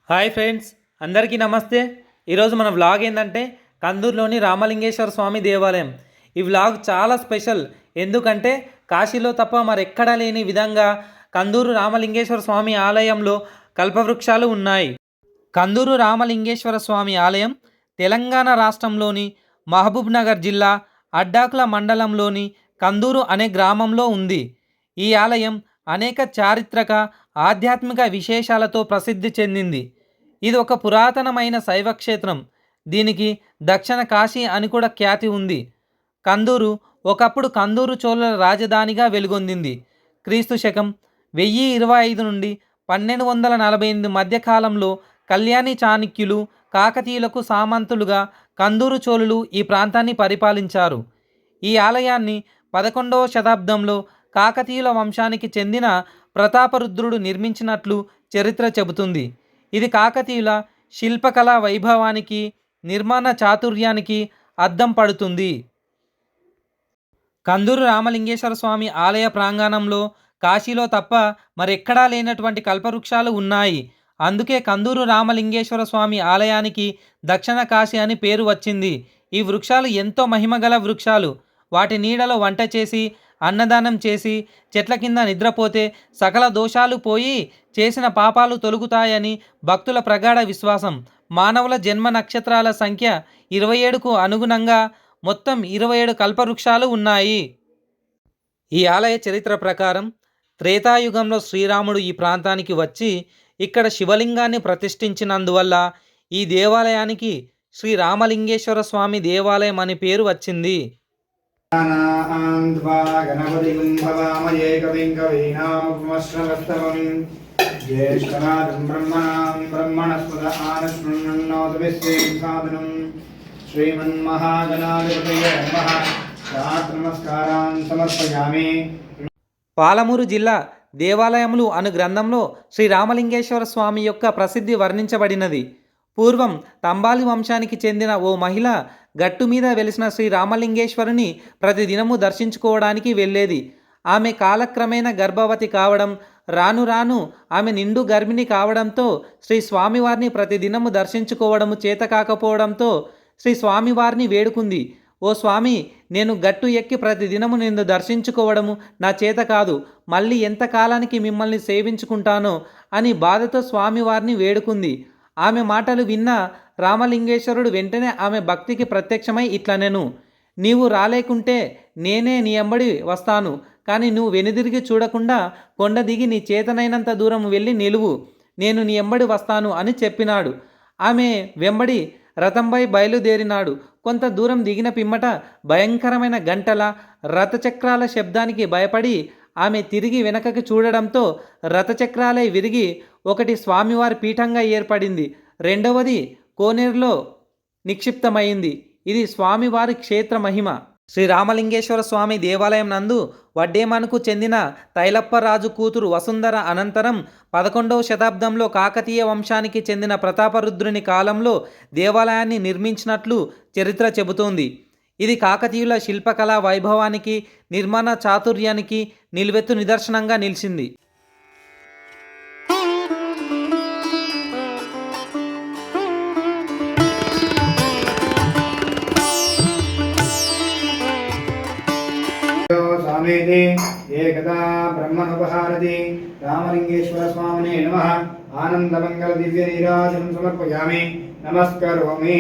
Hi friends, అందరికీ నమస్తే. ఈరోజు మన వ్లాగ్ ఏంటంటే కందూరులోని రామలింగేశ్వర స్వామి దేవాలయం. ఈ వ్లాగ్ చాలా స్పెషల్. ఎందుకంటే కాశీలో తప్ప మరెక్కడా లేని విధంగా కందూరు రామలింగేశ్వర స్వామి ఆలయంలో కల్పవృక్షాలు ఉన్నాయి. కందూరు రామలింగేశ్వర స్వామి ఆలయం తెలంగాణ రాష్ట్రంలోని మహబూబ్ నగర్ జిల్లా అడ్డాకుల మండలంలోని కందూరు అనే గ్రామంలో ఉంది. ఈ ఆలయం అనేక చారిత్రక ఆధ్యాత్మిక విశేషాలతో ప్రసిద్ధి చెందింది. ఇది ఒక పురాతనమైన శైవ క్షేత్రం. దీనికి దక్షిణ కాశీ అని కూడా ఖ్యాతి ఉంది. కందూరు ఒకప్పుడు కందూరు చోళుల రాజధానిగా వెలుగొందింది. క్రీస్తు శకం 1025 నుండి 1248 మధ్యకాలంలో కళ్యాణి చాణక్యులు కాకతీయులకు సామంతులుగా కందూరు చోళులు ఈ ప్రాంతాన్ని పరిపాలించారు. ఈ ఆలయాన్ని 11వ శతాబ్దంలో కాకతీయుల వంశానికి చెందిన ప్రతాపరుద్రుడు నిర్మించినట్లు చరిత్ర చెబుతుంది. ఇది కాకతీయుల శిల్పకళా వైభవానికి, నిర్మాణ చాతుర్యానికి అద్దం పడుతుంది. కందూరు రామలింగేశ్వర స్వామి ఆలయ ప్రాంగణంలో కాశీలో తప్ప మరెక్కడా లేనటువంటి కల్పవృక్షాలు ఉన్నాయి. అందుకే కందూరు రామలింగేశ్వర స్వామి ఆలయానికి దక్షిణ కాశీ అని పేరు వచ్చింది. ఈ వృక్షాలు ఎంతో మహిమగల వృక్షాలు. వాటి నీడలో వంట చేసి, అన్నదానం చేసి, చెట్ల కింద నిద్రపోతే సకల దోషాలు పోయి చేసిన పాపాలు తొలగుతాయని భక్తుల ప్రగాఢ విశ్వాసం. మానవుల జన్మ నక్షత్రాల సంఖ్య 27కు అనుగుణంగా మొత్తం 27 కల్పవృక్షాలు ఉన్నాయి. ఈ ఆలయ చరిత్ర ప్రకారం త్రేతాయుగంలో శ్రీరాముడు ఈ ప్రాంతానికి వచ్చి ఇక్కడ శివలింగాన్ని ప్రతిష్ఠించినందువల్ల ఈ దేవాలయానికి శ్రీ రామలింగేశ్వర స్వామి దేవాలయం అని పేరు వచ్చింది. పాలమూరు జిల్లా దేవాలయములు అను గ్రంథంలో శ్రీ రామలింగేశ్వర స్వామి యొక్క ప్రసిద్ధి వర్ణించబడినది. పూర్వం తంబాలి వంశానికి చెందిన ఓ మహిళ గట్టు మీద వెలిసిన శ్రీ రామలింగేశ్వరుని ప్రతిదినము దర్శించుకోవడానికి వెళ్ళేది. ఆమె కాలక్రమేణా గర్భవతి కావడం, రాను రాను ఆమె నిండు గర్భిణి కావడంతో శ్రీ స్వామివారిని ప్రతిదినము దర్శించుకోవడము చేత కాకపోవడంతో శ్రీ స్వామివారిని వేడుకుంది. ఓ స్వామి, నేను గట్టు ఎక్కి ప్రతిదినము నిన్ను దర్శించుకోవడము నా చేత కాదు, మళ్ళీ ఎంతకాలానికి మిమ్మల్ని సేవించుకుంటానో అని బాధతో స్వామివారిని వేడుకుంది. ఆమె మాటలు విన్న రామలింగేశ్వరుడు వెంటనే ఆమె భక్తికి ప్రత్యక్షమై ఇట్లనెను, నీవు రాలేకుంటే నేనే నీ ఎంబడి వస్తాను, కానీ నువ్వు వెనుదిరిగి చూడకుండా కొండ దిగి నీ చేతనైనంత దూరం వెళ్ళి నిలువు, నేను నీ ఎంబడి వస్తాను అని చెప్పినాడు. ఆమె వెంబడి రథంపై బయలుదేరినాడు. కొంత దూరం దిగిన పిమ్మట భయంకరమైన గంటల రథచక్రాల శబ్దానికి భయపడి ఆమె తిరిగి వెనకకి చూడడంతో రథచక్రాలే విరిగి ఒకటి స్వామివారి పీఠంగా ఏర్పడింది, రెండవది కోనేరులో నిక్షిప్తమైంది. ఇది స్వామివారి క్షేత్ర మహిమ. శ్రీ రామలింగేశ్వర స్వామి దేవాలయం నందు వడ్డేమనుకు చెందిన తైలప్పరాజు కూతురు వసుంధర అనంతరం 11వ శతాబ్దంలో కాకతీయ వంశానికి చెందిన ప్రతాపరుద్రుని కాలంలో దేవాలయాన్ని నిర్మించినట్లు చరిత్ర చెబుతోంది. ఇది కాకతీయుల శిల్పకళా వైభవానికి, నిర్మాణ చాతుర్యానికి నిలువెత్తు నిదర్శనంగా నిలిచింది. ఏకదా బ్రహ్మణోపహారతి రామలింగేశ్వర స్వామినే నమః. ఆనందమంగళ దివ్య నీరాజనం సమర్పయామి, నమస్కరోమి.